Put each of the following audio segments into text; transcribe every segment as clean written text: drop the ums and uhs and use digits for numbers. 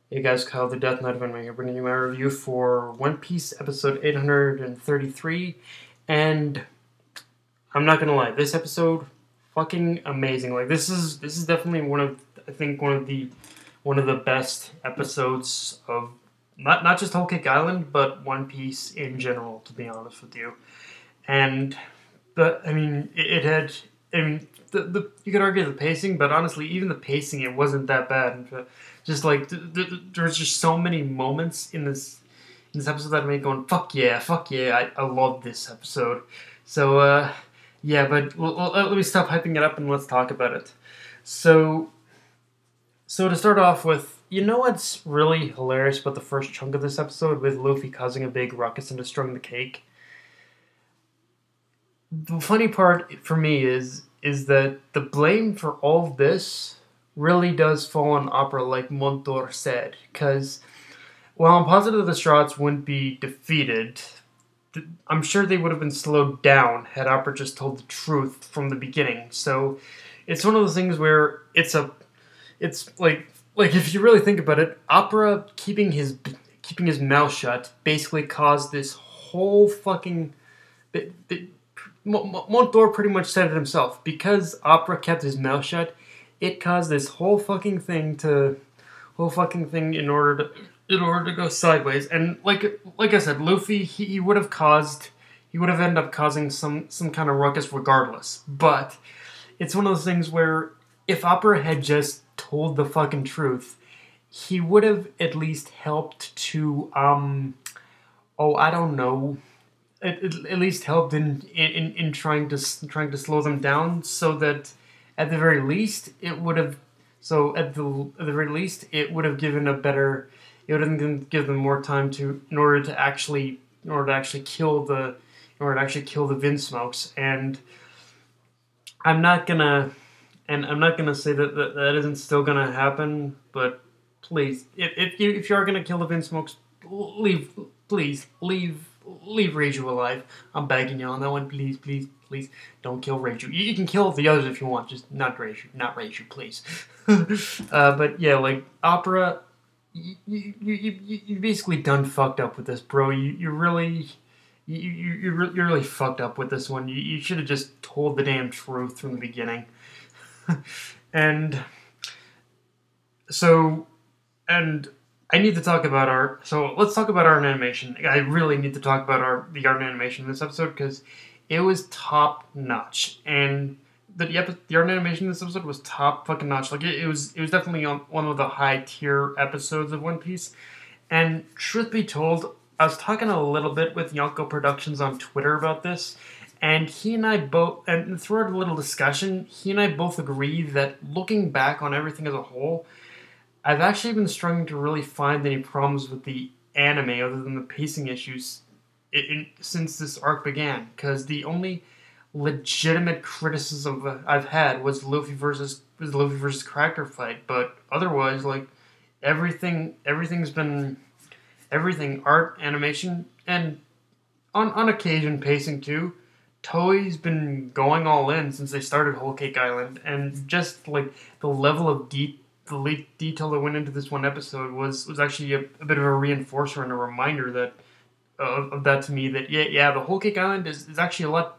Hey guys, Kyle the Death Knight of Anime here, bringing you my review for One Piece episode 833, and I'm not gonna lie, this episode fucking amazing. Like this is definitely one of the best episodes of not just Whole Cake Island, but One Piece in general. To be honest with you, and it had. I mean, the you could argue the pacing, but honestly, even the pacing, it wasn't that bad. Just like there's just so many moments in this episode that made me going fuck yeah, I love this episode. So yeah, but let me stop hyping it up and let's talk about it. So so to start off with, you know what's really hilarious about the first chunk of this episode with Luffy causing a big ruckus and destroying the cake? The funny part for me is that the blame for all of this really does fall on Opera, like Montor said, because while I'm positive the Straughts wouldn't be defeated, I'm sure they would have been slowed down had Opera just told the truth from the beginning. So it's one of those things where it's like if you really think about it, Opera keeping his mouth shut basically caused this whole fucking. Montor pretty much said it himself. Because Opera kept his mouth shut, it caused this whole fucking thing in order to go sideways. And like I said, Luffy he would have ended up causing some kind of ruckus regardless. But it's one of those things where if Opera had just told the fucking truth, he would have at least helped to I don't know, at least helped in trying to slow them down, so that at the very least it would have at the very least it would have given a better it would have given them more time to in order to actually kill the Vinsmokes. And I'm not gonna I'm not gonna say that isn't still gonna happen, but please, if you are gonna kill the Vinsmokes, leave please leave Reiju alive. I'm begging you on that one. Please don't kill Reiju. You can kill the others if you want, just not Reiju, please. But yeah, like Opera, you basically done fucked up with this, bro. You really. You're really fucked up with this one. You should have just told the damn truth from the beginning. and so, and I need to talk about art. So let's talk about art and animation. I really need to talk about the art and animation in this episode because it was top notch, and the art and animation in this episode was top fucking notch. Like it was definitely on one of the high tier episodes of One Piece. And truth be told, I was talking a little bit with Yonko Productions on Twitter about this, and he and I both, and throughout a little discussion, he and I both agree that looking back on everything as a whole, I've actually been struggling to really find any problems with the anime other than the pacing issues since this arc began. Because the only legitimate criticism I've had was the Luffy versus character fight, but otherwise, like everything's been everything art, animation, and on occasion pacing too. Toei's been going all in since they started Whole Cake Island, and just like the level of detail that went into this one episode was actually a bit of a reinforcer and a reminder that of that to me, that the Whole Cake Island is actually a lot.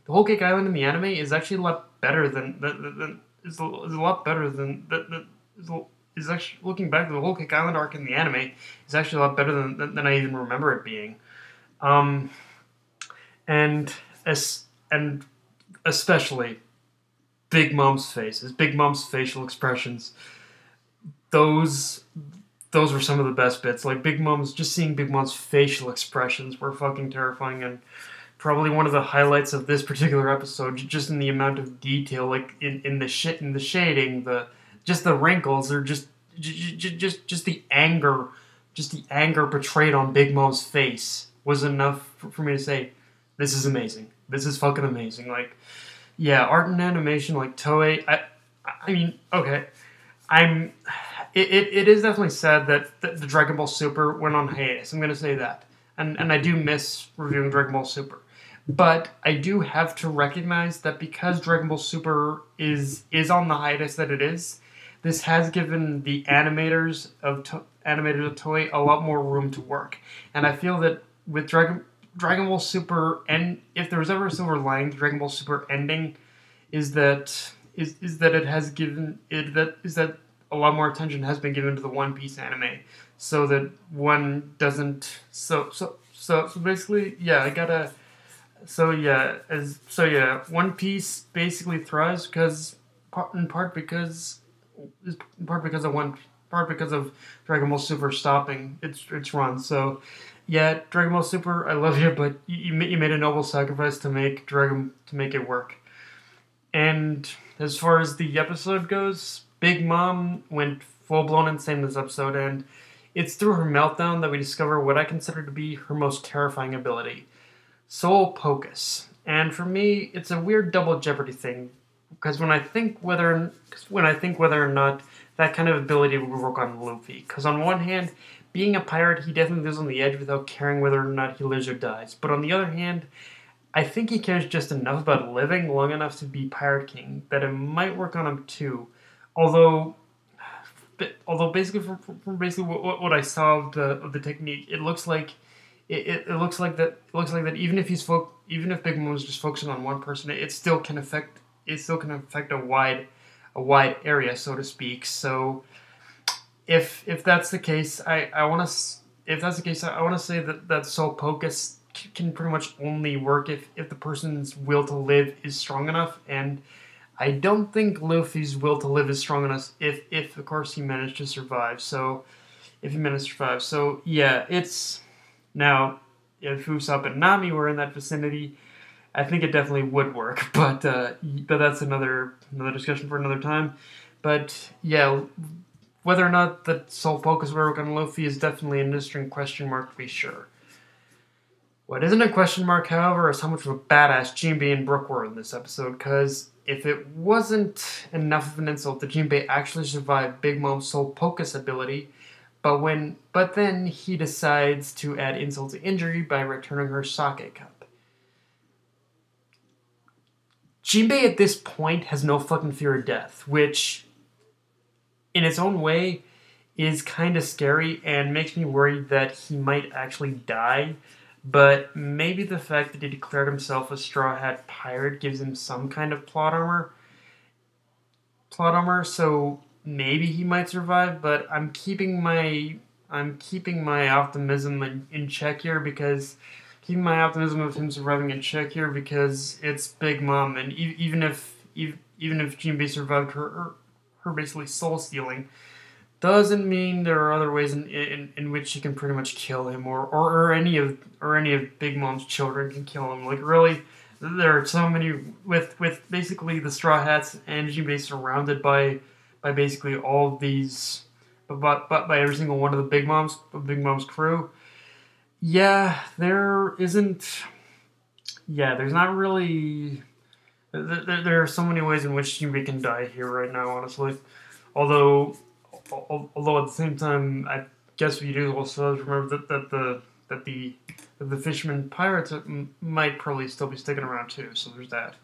The Whole Cake Island in the anime is actually a lot better than is a lot better than is actually, looking back to the Whole Cake Island arc in the anime, is actually a lot better than I even remember it being. Um, and and especially Big Mom's facial expressions. Those those were some of the best bits. Like seeing Big Mom's facial expressions were fucking terrifying, and probably one of the highlights of this particular episode, just in the amount of detail, like in the shading, just the wrinkles, or just the anger portrayed on Big Mom's face was enough for me to say, this is amazing. This is fucking amazing. Like, yeah, art and animation, like Toei. I mean, okay, I'm. It is definitely sad that the Dragon Ball Super went on hiatus. I'm gonna say that, and I do miss reviewing Dragon Ball Super, but I do have to recognize that because Dragon Ball Super is on the hiatus that it is, this has given the animators of Toei a lot more room to work, and I feel that with Dragon Ball Super, and if there was ever a silver lining to Dragon Ball Super ending, is that it has given it that is that a lot more attention has been given to the One Piece anime, so that one doesn't so basically yeah I gotta One Piece basically thrives in part because of Dragon Ball Super stopping its run. So yeah, Dragon Ball Super, I love you, but you made a noble sacrifice to make it work. And as far as the episode goes, Big Mom went full blown insane this episode, and it's through her meltdown that we discover what I consider to be her most terrifying ability, Soul Pocus. And for me, it's a weird double jeopardy thing, because when I think whether or not that kind of ability would work on Luffy, because on one hand, being a pirate, he definitely lives on the edge without caring whether or not he lives or dies. But on the other hand, I think he cares just enough about living long enough to be Pirate King that it might work on him too. Although basically from basically what I saw of the technique, it looks like that even if Big Mom is just focusing on one person, it still can affect a wide area, so to speak. So if that's the case, I want to say that Soul Pocus can pretty much only work if the person's will to live is strong enough, and I don't think Luffy's will to live is strong enough if of course he managed to survive. So yeah, it's now if Usopp and Nami were in that vicinity, I think it definitely would work, but that's another discussion for another time. But yeah, whether or not the Soul Pocus will work on Luffy is definitely an interesting question mark to be sure. What isn't a question mark, however, is how much of a badass Jimbe and Brook were in this episode, because if it wasn't enough of an insult that Jimbe actually survived Big Mom's Soul Pocus ability, but then he decides to add insult to injury by returning her sake cup. Jimbe at this point has no fucking fear of death, which, in its own way, is kind of scary and makes me worried that he might actually die. But maybe the fact that he declared himself a Straw Hat pirate gives him some kind of plot armor. So maybe he might survive. But I'm keeping my optimism in check here, because keeping my optimism of him surviving in check here because it's Big Mom, and even if Jimbe survived her basically soul stealing, doesn't mean there are other ways in which she can pretty much kill him, or any of Big Mom's children can kill him. Like, really, there are so many with basically the Straw Hats and Jimbe surrounded by basically all of these, but by every single one of the Big Mom's crew. Yeah, there's not really. There are so many ways in which Jimbe can die here right now, honestly. Although at the same time, I guess we do also remember that the fishermen pirates might probably still be sticking around too. So there's that.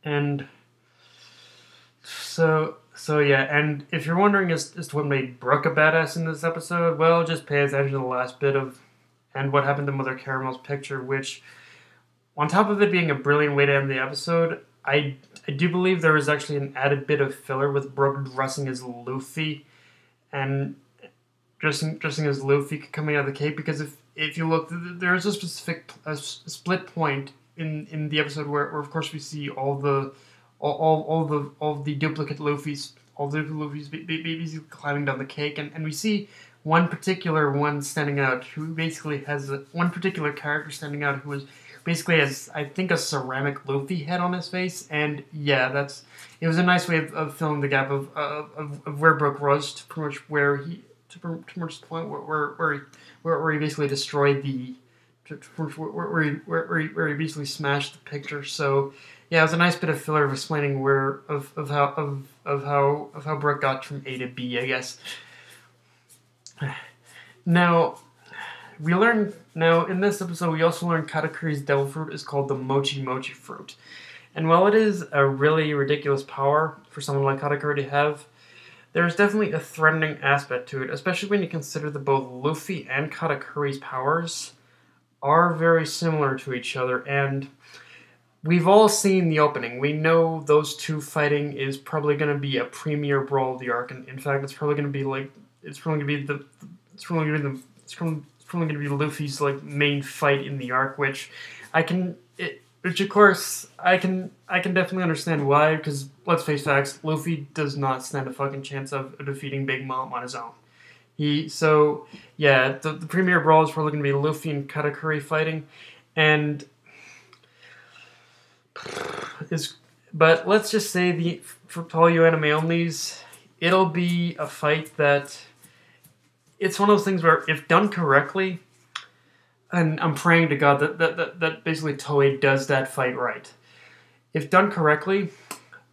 And so yeah. And if you're wondering as to what made Brook a badass in this episode, well, just pay attention to the last bit of and what happened to Mother Caramel's picture, which, on top of it being a brilliant way to end the episode, I do believe there was actually an added bit of filler with Brook dressing as Luffy, and dressing as Luffy coming out of the cave, because if you look, there is a specific split point in the episode where of course we see all the duplicate Luffys, basically climbing down the cake, and we see one particular one standing out who basically has one particular character standing out who is basically has, I think, a ceramic Luffy head on his face, and yeah, it was a nice way of filling the gap of where Brook was to pretty much the point where he basically destroyed where he basically smashed the picture. So yeah, it was a nice bit of filler of explaining how Brook got from A to B, I guess. Now, in this episode, we also learned Katakuri's devil fruit is called the Mochi Mochi fruit. And while it is a really ridiculous power for someone like Katakuri to have, there's definitely a threatening aspect to it, especially when you consider that both Luffy and Katakuri's powers are very similar to each other, and we've all seen the opening. We know those two fighting is probably going to be a premier brawl of the arc, and in fact, it's probably going to be like going to be Luffy's like main fight in the arc, which of course I can definitely understand why, because let's face facts, Luffy does not stand a fucking chance of defeating Big Mom on his own. The premier brawl is probably going to be Luffy and Katakuri fighting, but let's just say for all you anime onlys, it'll be a fight that it's one of those things where if done correctly, and I'm praying to God that basically Toei does that fight right. If done correctly,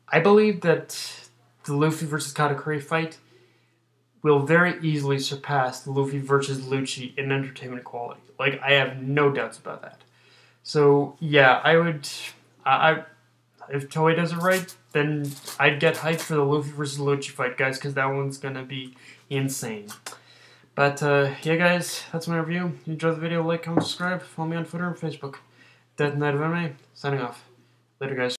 I believe that the Luffy versus Katakuri fight will very easily surpass the Luffy versus Lucci in entertainment quality. Like, I have no doubts about that. So, yeah, if Toei does it right, then I'd get hyped for the Luffy versus Lucci fight, guys, because that one's gonna be insane. But, yeah, guys, that's my review. If you enjoyed the video, like, comment, subscribe, follow me on Twitter and Facebook. Death Night of Anime, signing off. Later, guys.